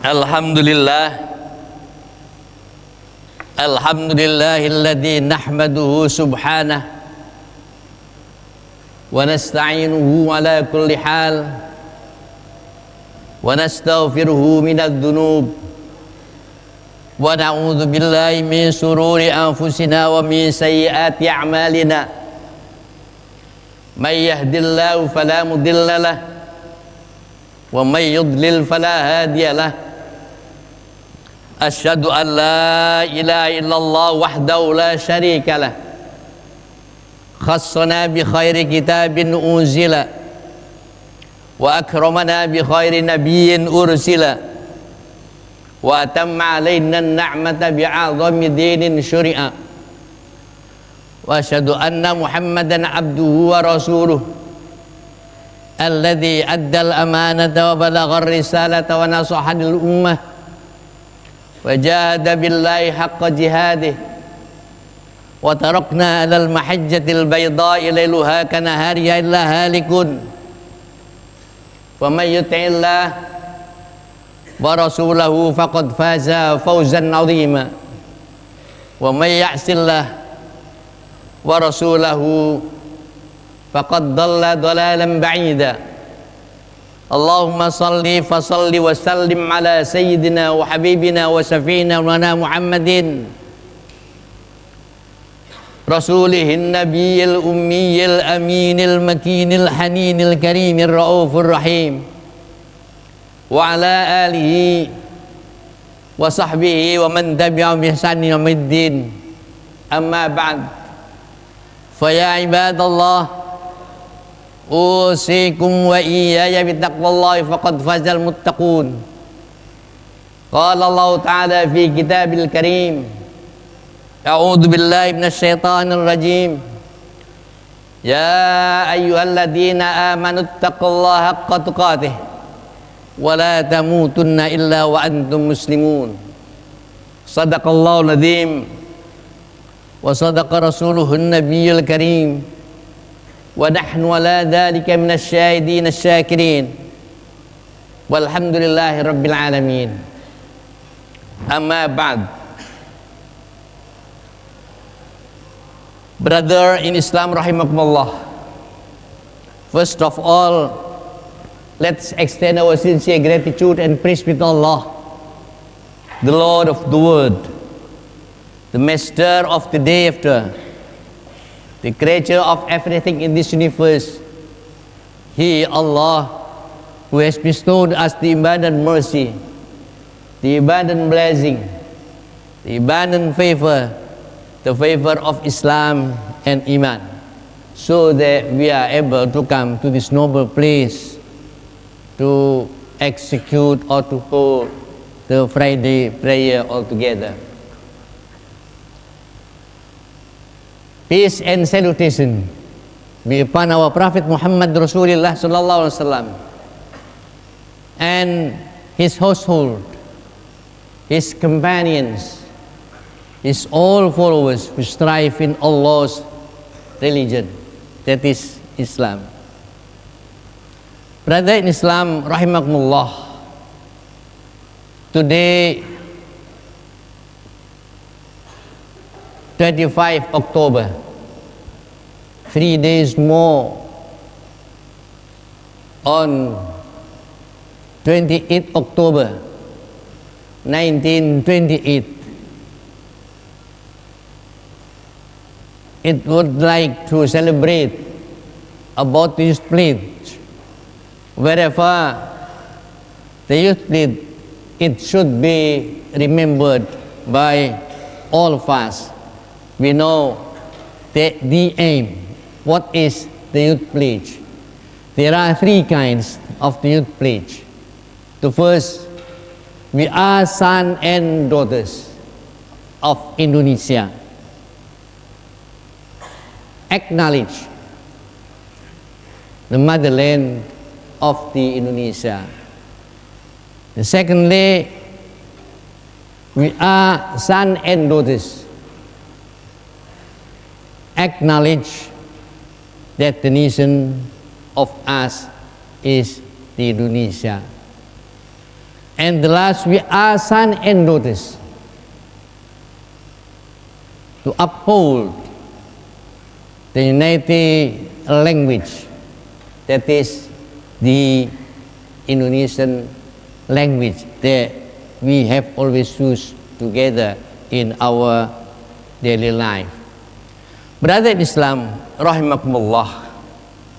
Alhamdulillah, alhamdulillahilladzi nahmaduhu subhanahu wa nasta'inuhu ala kulli hal wa nastaghfiruhu minadz dzunub wa na'udzu billahi min shururi anfusina wa min sayyiati a'malina. May yahdihillahu fala mudilla lahu wa may yudlil fala hadiya lahu. Asyhadu an la ilaha illallah wahdahu la syarika lah, khassana bi khairi kitabin unzila wa akramana bi khairi nabiyyin ursila wa atamma alaina an-ni'mata bi 'azami dinin syuri'a wa asyhadu anna Muhammadan abduhu wa rasuluh alladzi addal amanata wa balagha ar-risalata wa nasaha lil ummah wa jahada billahi haqqa jihadih wa tarakna alal mahajjatil bayda'i lailuha kanahariha illa halikun wa may yuti'illah wa rasulahu faqad faza fawzan 'azima wa may ya'sillah wa rasulahu faqad dhalla dhalalan ba'ida. Allahumma salli fa salli wa sallim ala sayyidina wa habibina wa safina wa na Muhammadin rasulihin nabiyil ummiyil aminil makinil haninil karimir raufur rahim wa ala alihi wa sahbihi wa man tabi'ahum bi ihsanin ila yaumiddin. Amma ba'd, fa ya ibadallah, usikum wa iyaya bittaqwallahi faqad fazal muttaqun. Qala Allah ta'ala fi kitabil karim, a'udzu billahi minasyaitonir rajim, ya ayyuhalladzina amanu taqullaha haqqa tuqatih wa la tamutunna illa wa antum muslimun. Shadaqallahul adzim wa sadaqa rasuluhun nabiyyul karim wa nahnu ala dzalika minasyahidin asyakirin walhamdulillahi rabbil alamin. Amma ba'd, brother in Islam rahimakumullah, first of all, let's extend our sincere gratitude and praise with Allah, the Lord of the world, the master of the day after, the creator of everything in this universe. He, Allah, who has bestowed us the abundant mercy, the abundant blessing, the abundant favor, the favor of Islam and Iman, so that we are able to come to this noble place to execute or to hold the Friday prayer altogether. Peace and salutation be upon our Prophet Muhammad Rasulullah sallallahu alaihi wasallam and his household, his companions, his all followers who strive in Allah's religion, that is Islam. Brother in Islam rahimakumullah, today 25 October, 3 days more, on 28 October 1928, it would like to celebrate about the youth pledge. Wherever the youth pledge, it should be remembered by all of us. We know the aim. What is the youth pledge? There are three kinds of the youth pledge. The first, we are sons and daughters of Indonesia. Acknowledge the motherland of the Indonesia. Secondly, we are sons and daughters. Acknowledge that the nation of us is the Indonesia. And the last, we are sons and daughters to uphold the united language, that is the Indonesian language that we have always used together in our daily life. Brother in Islam, rahimakumullah,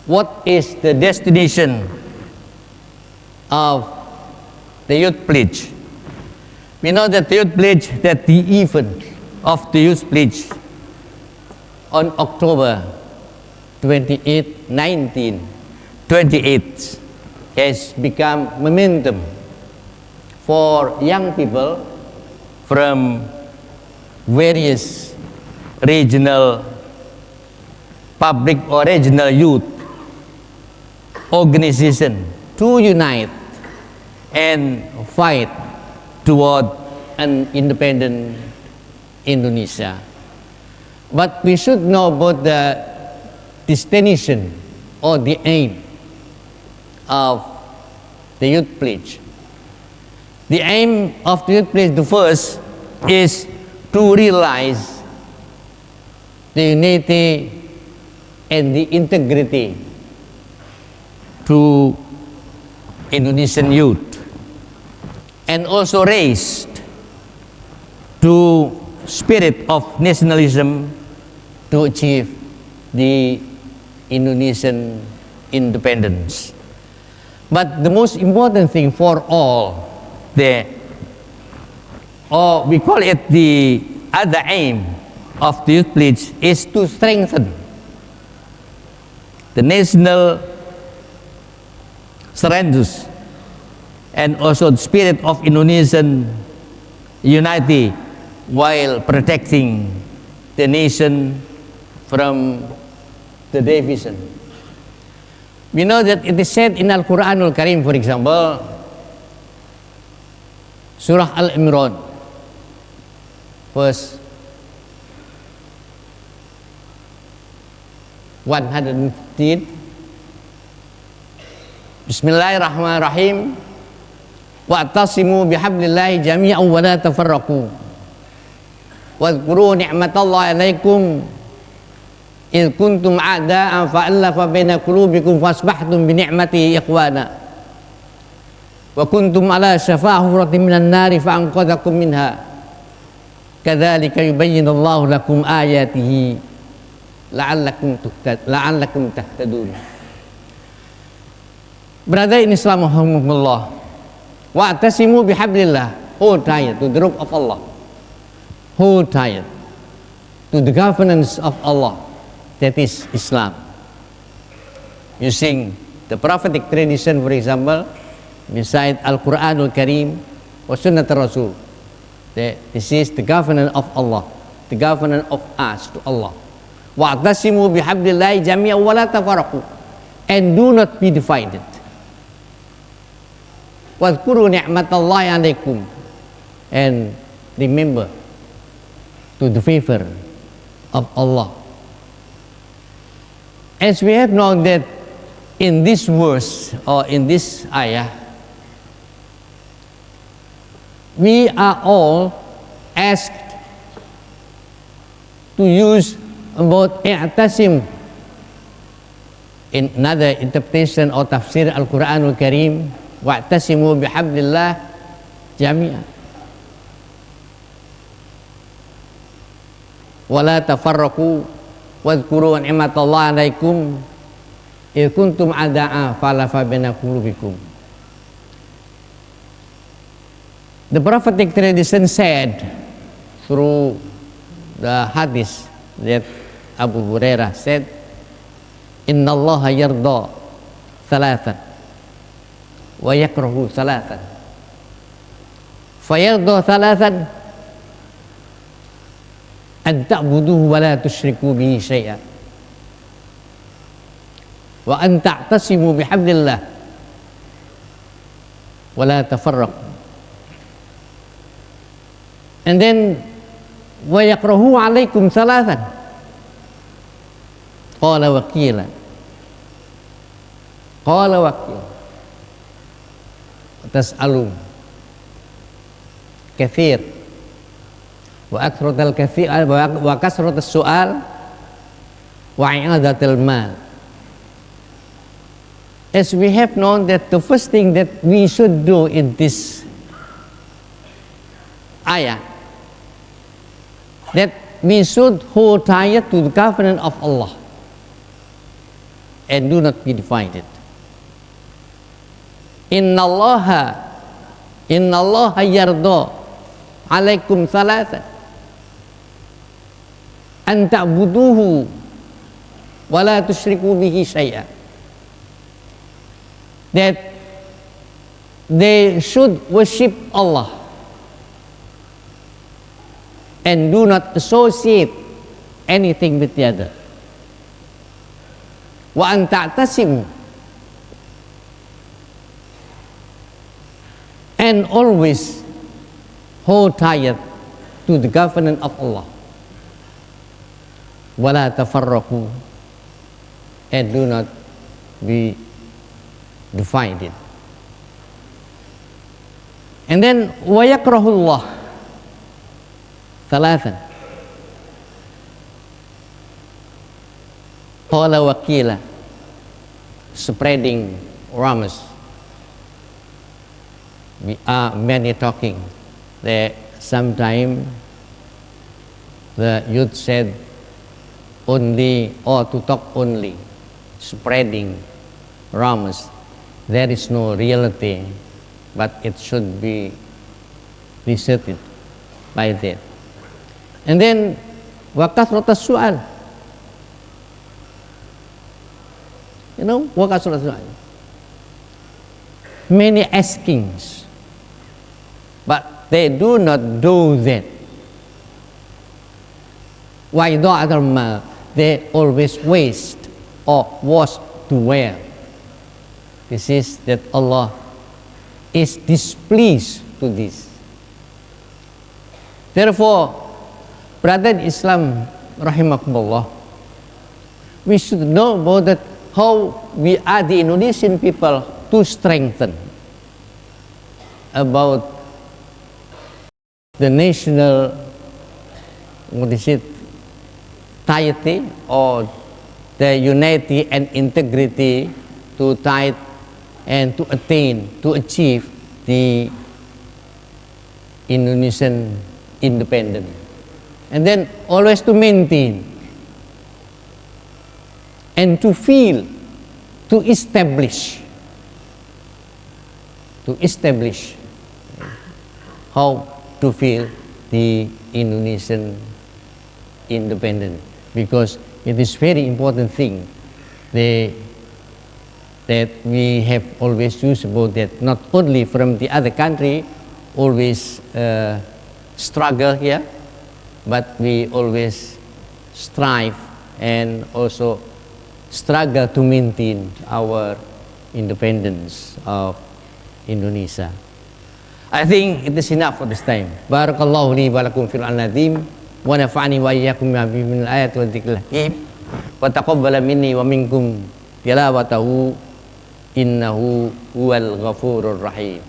what is the destination of the youth pledge? We know that the youth pledge, that the event of the youth pledge on October 28, 1928 has become momentum for young people from various regional public or regional youth organization to unite and fight toward an independent Indonesia. But we should know about the destination or the aim of the youth pledge. The aim of the youth pledge, the first, is to realize the unity and the integrity to Indonesian youth, and also raised to spirit of nationalism to achieve the Indonesian independence. But the most important thing for all, or we call it the other aim of the youth pledge, is to strengthen the national surrenders and also the spirit of Indonesian unity while protecting the nation from the division. We know that it is said in Al-Quran Al-Karim, for example, Surah Al-Imran, verse 115. Bismillahirrahmanirrahim. Wa'tasimu bihablillahi jami'an wa la tafarraqu. Wadhkuru ni'matallahi 'alaikum idh kuntum a'da'an fa'alafa baina qulubikum fasbahtum bi ni'matihi ikhwana. Wa kuntum ala shafa hufratin minan nari fa'anqadhakum minha. Kadzalika yubayyinullahu lakum ayatihi la'allakum tahtadun. Brother in Islam, alhamdulillah, wa'tasimu bihablillah, hold tight to the rope of Allah, hold tight to the governance of Allah, that is Islam. Using the prophetic tradition, for example, beside Al-Quran Al-Karim or Sunnah Rasul, this is the governance of Allah, the governance of us to Allah. Wa'tasimu bihablillahi jami'an wa la tafarraqu, and do not be divided. Wadhkuru ni'matallahi 'alaikum, and remember to the favor of Allah. As we have known that in this verse or in this ayah, we are all asked to use about i'tasim. In another interpretation or tafsir Al-Quran Al-Karim, wa'tasimu bihablillah jami'an wa la tafarraqu wadhkuru ni'matallahi 'alaikum idh kuntum a'da'a fa'alafa baina qulubikum. The prophetic tradition said through the hadith that Abu Hurairah said, Inna Allah yarda thalathan wa yakrahu thalathan. Fayarda thalathan an ta'buduhu wa la tushriku bihi syai'an wa an ta'tasimu bihablillah wa la tafarraqu. And then wa yakrahu alaikum thalathan. Qala wakila. Qala wakil. Tas'alun kathir wa aksratal kathir wa kasratas su'al wa i'adatul mal. As we have known that the first thing that we should do in this ayah, that we should hold tight to the covenant of Allah and do not be divided. Inna Allah yarda alaikum thalatha an ta'buduhu wa la tusyriku bihi syai'an. That they should worship Allah and do not associate anything with the other. Wa an ta'tasimu, and always hold tight to the covenant of Allah. Wa la tafarraqu, and do not be divided. And then wa yakrahullah thalathan. Qala wa qila, spreading rumors. We are many talking that sometime the youth said only, or to talk only, spreading rumors. There is no reality, but it should be researched by that. And then wa kasratas su'al. You know, wa kasratas su'al. Many askings, but they do not do that. Why do other mal? They always waste or wash to wear. This is that Allah is displeased to this. Therefore, brother in Islam, rahimakumullah, we should know about that how we are the Indonesian people to strengthen about the national, what is it, piety or the unity and integrity to tithe and to attain, to achieve the Indonesian independence. And then always to maintain and to feel, to establish how to feel the Indonesian independence, because it is very important thing that we have always used about that, not only from the other country always struggle here, but we always strive and also struggle to maintain our independence of Indonesia. I think it is enough for this time. Barakallahu li wa lakum fil Al-Azim wa nafa'ani wa iyyakum bi min al-ayati wa dzikril hakim wa taqabbala minni wa minkum tilawatahu innahu huwal ghafurur rahim.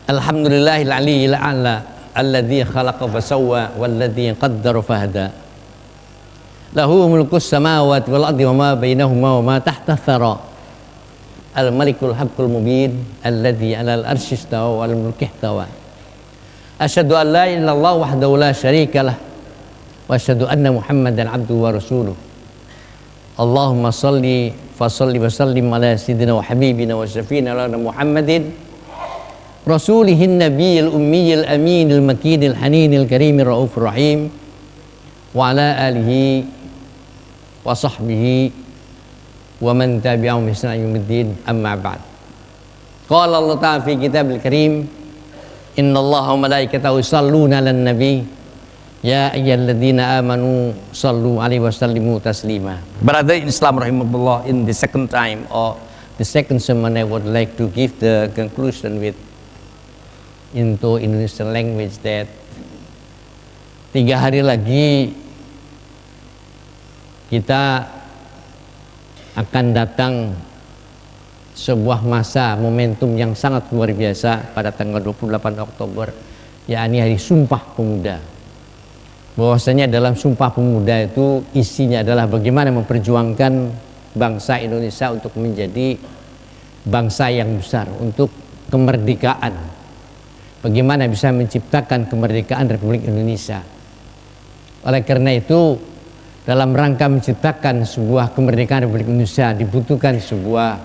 Alhamdulillahil aliyyil a'la alladzi khalaqa fa sawwa walladzi qaddara fa hada. Lahu mulkus samawati wal ardi wa ma bainahuma wa ma tahta thara. Al malikul haqqul mubin alladzi 'alal arsy istawa wal mulki ihtawa. Asyhadu an la ilaha illallah wahdahu la syarika lah wa asyhadu anna Muhammadan 'abduhu wa rasuluh. Allahumma salli wa sallim ala sayyidina wa habibina wa syafina lana Muhammadin rasulihin nabiyil ummiyil aminil makinil haninil karimir raufur rahim wa ala alihi wa sahbihi wa man tabi'ahum bi ihsan ila yaumiddin, amma ba'd. Qala Allah ta'ala fi kitabil karim, innallaha wa malaikatahu yusalluna 'alan nabi Ya ayyuhalladzina amanu sallu alaihi wasallimu taslima. Brother in Islam rahimahullah, in the second time or the second sermon, I would like to give the conclusion with into Indonesian language that 3 hari lagi kita akan datang sebuah masa momentum yang sangat luar biasa pada tanggal 28 Oktober, yakni Hari Sumpah Pemuda. Bahwasanya dalam Sumpah Pemuda itu isinya adalah bagaimana memperjuangkan bangsa Indonesia untuk menjadi bangsa yang besar, untuk kemerdekaan. Bagaimana bisa menciptakan kemerdekaan Republik Indonesia. Oleh karena itu, dalam rangka menciptakan sebuah kemerdekaan Republik Indonesia dibutuhkan sebuah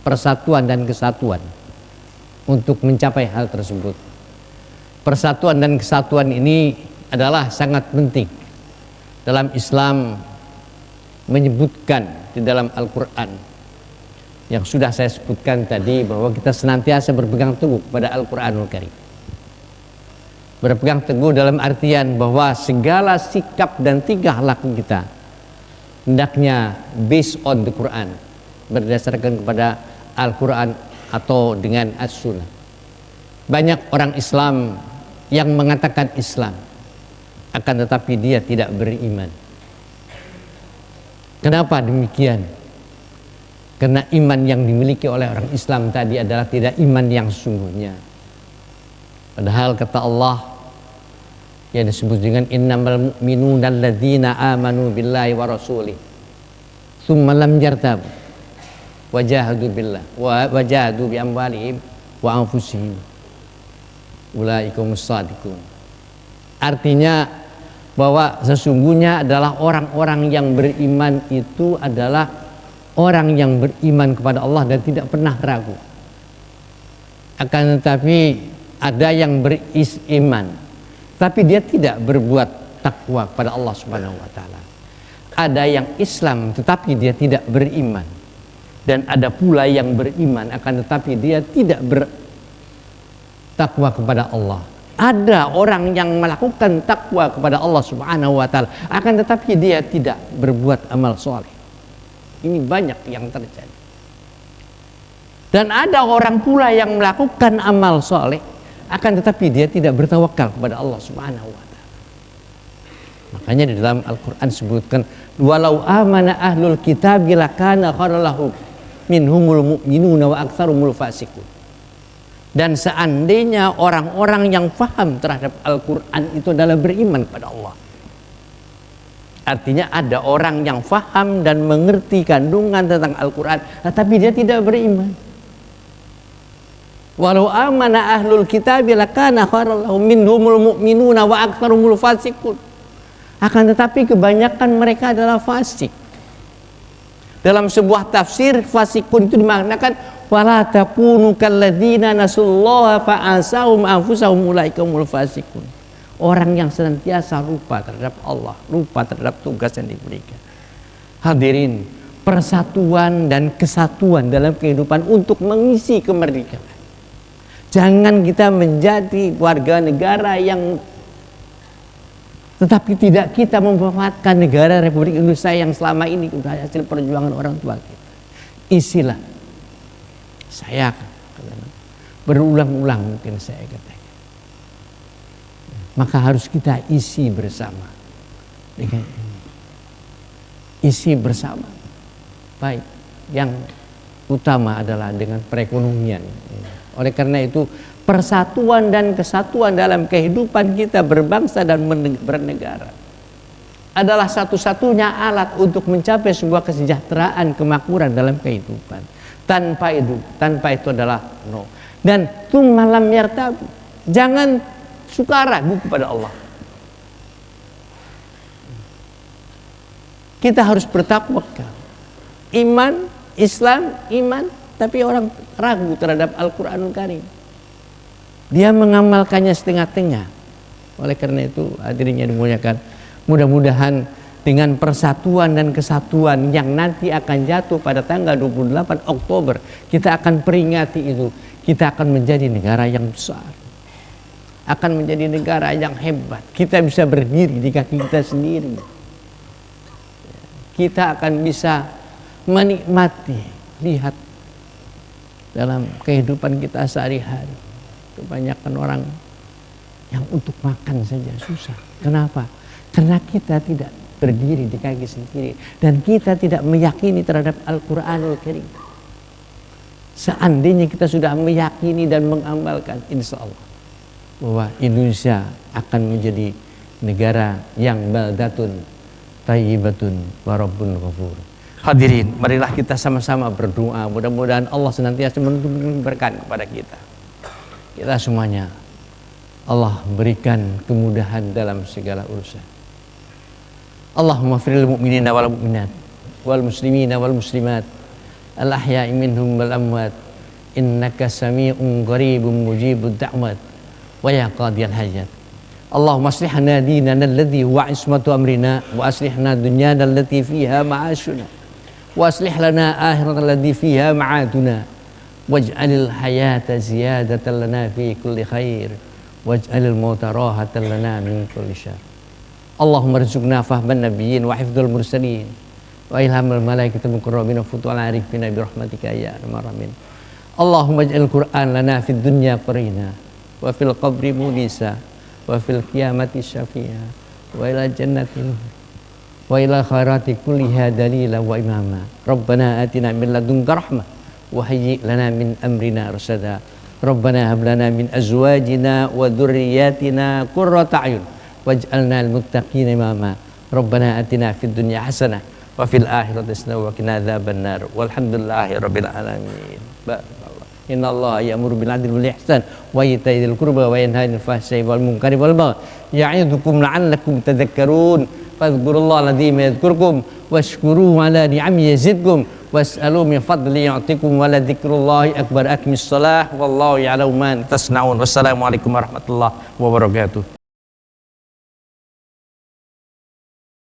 persatuan dan kesatuan untuk mencapai hal tersebut. Persatuan dan kesatuan ini adalah sangat penting. Dalam Islam menyebutkan di dalam Al-Quran yang sudah saya sebutkan tadi, bahwa kita senantiasa berpegang teguh pada Al-Quranul Karim. Berpegang teguh dalam artian bahwa segala sikap dan tingkah laku kita hendaknya based on the Quran, berdasarkan kepada Al-Quran atau dengan As-Sunnah. Banyak orang Islam yang mengatakan Islam, akan tetapi dia tidak beriman. Kenapa demikian? Karena iman yang dimiliki oleh orang Islam tadi adalah tidak iman yang sesungguhnya. Padahal kata Allah yang disebut dengan innamal mu'minuna alladzina amanu billahi wa rasulih tsumma lam yartabu wajahadu billah wajahadu bi amwalihim wa anfusihim ulaikumus shadiqun. Artinya bahwa sesungguhnya adalah orang-orang yang beriman itu adalah orang yang beriman kepada Allah dan tidak pernah ragu. Akan tetapi ada yang beriman tapi dia tidak berbuat takwa kepada Allah Subhanahu wa taala. Ada yang Islam tetapi dia tidak beriman, dan ada pula yang beriman akan tetapi dia tidak bertakwa kepada Allah. Ada orang yang melakukan takwa kepada Allah Subhanahu wa taala, akan tetapi dia tidak berbuat amal soleh. Ini banyak yang terjadi. Dan ada orang pula yang melakukan amal soleh, akan tetapi dia tidak bertawakal kepada Allah Subhanahu wa taala. Makanya di dalam Al-Quran disebutkan, walau amana ahlul kitab lakana khairan lahum minhumul mu'minuna wa aktsarumul fasiqun. Dan seandainya orang-orang yang faham terhadap Al-Quran itu adalah beriman kepada Allah. Artinya ada orang yang faham dan mengerti kandungan tentang Al-Quran, tetapi dia tidak beriman. Walau amana ahlul kitab lakana khairan lahum minhumul mu'minuna wa aktsarumul fasiqun. Akan tetapi kebanyakan mereka adalah fasik. Dalam sebuah tafsir, fasikun itu dimaknakan wala takunu kalladzina nasullaha fa'asahum anfusahum ulaikumul fasikun. Orang yang senantiasa lupa terhadap Allah, lupa terhadap tugas yang diberikan. Hadirin, persatuan dan kesatuan dalam kehidupan untuk mengisi kemerdekaan. Jangan kita menjadi warga negara yang tetapi tidak kita memanfaatkan negara Republik Indonesia yang selama ini sudah hasil perjuangan orang tua kita. Isilah. Saya berulang-ulang mungkin saya katakan. Maka harus kita isi bersama dengan ini. Isi bersama. Baik, yang utama adalah dengan perekonomian. Oleh karena itu, persatuan dan kesatuan dalam kehidupan kita berbangsa dan bernegara adalah satu-satunya alat untuk mencapai sebuah kesejahteraan, kemakmuran dalam kehidupan. Tanpa itu adalah no. Dan malam yartab, jangan suka ragu kepada Allah. Kita harus bertawakal. Iman, Islam, iman, tapi orang ragu terhadap Al-Quranul Karim. Dia mengamalkannya setengah-tengah. Oleh karena itu, hadirin yang dimuliakan, mudah-mudahan dengan persatuan dan kesatuan yang nanti akan jatuh pada tanggal 28 Oktober, kita akan peringati itu. Kita akan menjadi negara yang besar. akan menjadi negara yang hebat. Kita bisa berdiri di kaki kita sendiri. Kita akan bisa menikmati, lihat dalam kehidupan kita sehari-hari. Kebanyakan orang yang untuk makan saja susah. Kenapa? Karena kita tidak berdiri di kaki sendiri dan kita tidak meyakini terhadap Al-Quranul Karim. Seandainya kita sudah meyakini dan mengamalkan, insya Allah bahwa Indonesia akan menjadi negara yang baldatun thayyibatun wa rabbun ghafur. Hadirin, marilah kita sama-sama berdoa, mudah-mudahan Allah senantiasa memberikan berkat kepada kita. Kita semuanya Allah berikan kemudahan dalam segala urusan. Allahumma firil mu'minina wal mu'minat wal muslimina wal muslimat al ahya'i minhum wal amwat innaka sami'un qaribun mujibud da'wat wa ya qadiyal hajat. Allahumma aslihna dinana alladhi huwa ismatu amrina wa aslihna dunyana allati fiha ma'ashuna wa aslih lana akhirata allati fiha ma'aduna waj'alil hayata ziyadatan lana fi kulli khair waj'alil mauta rahatan lana min kulli syarr. Allahumma rizukna fahman nabiyyin wa hifdzul mursalin wa ilhamul malaikatil muqarrabin wa futuhal arifin bi rahmatika ya arhamar rahimin. Allahumma ij'al Qur'an lana fid dunya qarina wa fil qabri munisa wa fil qiyamati syafi'a wa ila jannatin wa ila khairati kulliha dalila wa imama. Rabbana atina min ladunka rahmah wa hayyi lana min amrina rasada. Rabbana hab lana min azwajina wa dhurriyyatina qurrata a'yun waj'alna lil muttaqina imama. Rabbana atina fid dunya hasanah wa fil akhirati hasanah wa qina adzabannar. Walhamdulillahi rabbil alamin. Barakallah. Innallaha ya'muru bil 'adli wal ihsan wa ita'i dzil qurba wa yanha 'anil fahsya'i wal munkari wal baghi ya'idukum la'allakum tadhakkarun. Fadhkurullaha alazim yadhkurkum washkuruhu 'ala ni'amihi yazidkum was'alu min fadli yu'tikum wa la dzikrullahi akbar. Aqimis shalah wallahu ya'lamu ma tasna'un. Wassalamu alaikum warahmatullahi wabarakatuh.